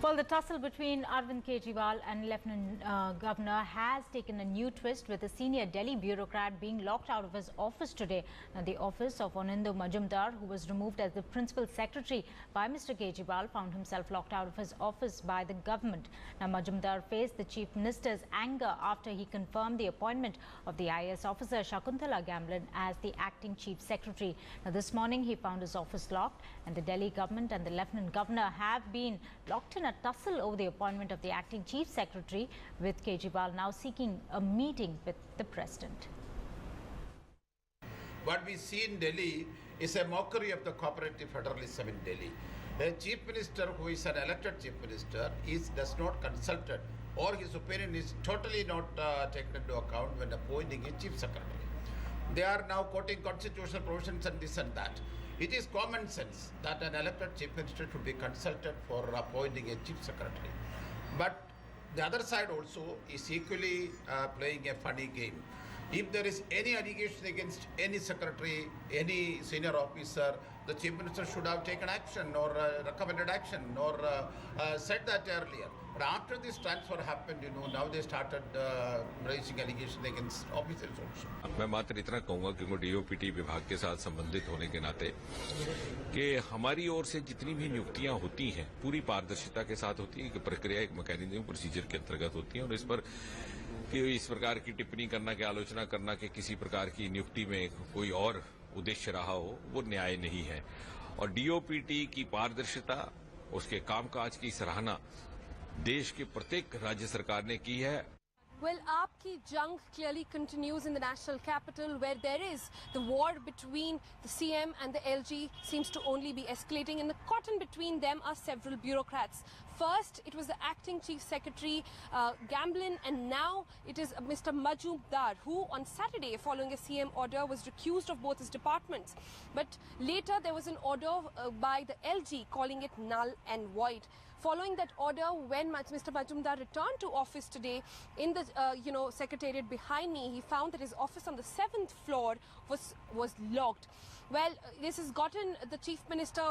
Well, the tussle between Arvind Kejriwal and Lieutenant Governor has taken a new twist, with a senior Delhi bureaucrat being locked out of his office today. Now, the office of Anindya Majumdar, who was removed as the principal secretary by Mr. Kejriwal, found himself locked out of his office by the government. Now, Majumdar faced the chief minister's anger after he confirmed the appointment of the IAS officer Shakuntala Gamblin as the acting chief secretary. Now, this morning he found his office locked, and the Delhi government and the Lieutenant Governor have been locked in a tussle over the appointment of the acting chief secretary, with Kejriwal now seeking a meeting with the president. What we see in Delhi is a mockery of the cooperative federalism in Delhi. The chief minister, who is an elected chief minister, does not consulted, or his opinion is totally not taken into account when appointing a chief secretary. They are now quoting constitutional provisions and this and that. It is common sense that an elected chief minister should be consulted for appointing a chief secretary. But the other side also is equally playing a funny game. If there is any allegation against any secretary, any senior officer, the chief minister should have taken action or recommended action or said that earlier. But after this transfer happened, now they started raising allegations against officers also. मैं मात्र इतना कहूंगा क्योंकि DOPT विभाग के साथ संबंधित होने के नाते कि हमारी ओर से जितनी भी नियुक्तियां होती हैं पूरी पारदर्शिता के साथ होती है कि प्रक्रिया एक मैकेनिज्म प्रोसीजर के अंतर्गत होती है, और इस पर कि इस प्रकार की टिप्पणी करना कि आलोचना करना कि किसी प्रकार की नियुक्ति में कोई और उद्देश्य रहा हो, वो न्याय नहीं है। और डीओपीटी की पारदर्शिता, उसके कामकाज की सराहना देश के प्रत्येक राज्य सरकार ने की है। Well, AAP ki jung clearly continues in the national capital, where there is the war between the CM and the LG seems to only be escalating, and the caught in between them are several bureaucrats. First, it was the acting chief secretary, Gamblin, and now it is Mr. Majumdar, who on Saturday, following a CM order, was recused of both his departments. But later, there was an order by the LG calling it null and void. Following that order, when Mr. Majumdar returned to office today in the secretariat behind me, he found that his office on the 7th floor was locked. Well, this has gotten the chief minister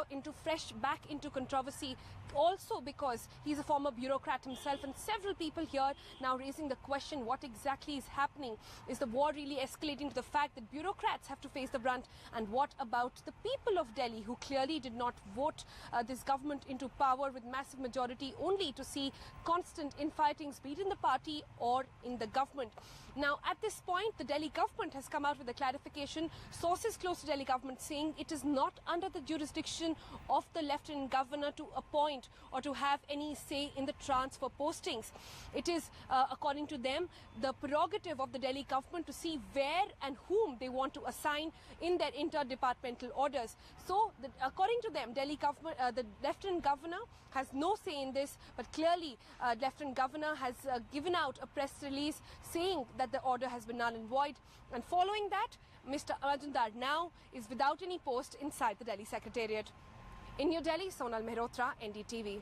back into controversy, also because he's a former bureaucrat himself, and several people here now raising the question, what exactly is happening? Is the war really escalating to the fact that bureaucrats have to face the brunt? And what about the people of Delhi, who clearly did not vote this government into power with massive majority, only to see constant infightings, be it in the party or in the government? Now, at this point, the Delhi government has come out with a clarification. Sources close to Delhi government saying it is not under the jurisdiction of the Lieutenant Governor to appoint or to have any say in the transfer postings. It is, according to them, the prerogative of the Delhi government to see where and whom they want to assign in their interdepartmental orders. So, according to them, Delhi government, the Lieutenant Governor has no say in this, but clearly Lieutenant Governor has given out a press release saying that the order has been null and void, and following that, Mr. Majumdar now is without any post inside the Delhi Secretariat. In New Delhi, Sonal Mehrotra, NDTV.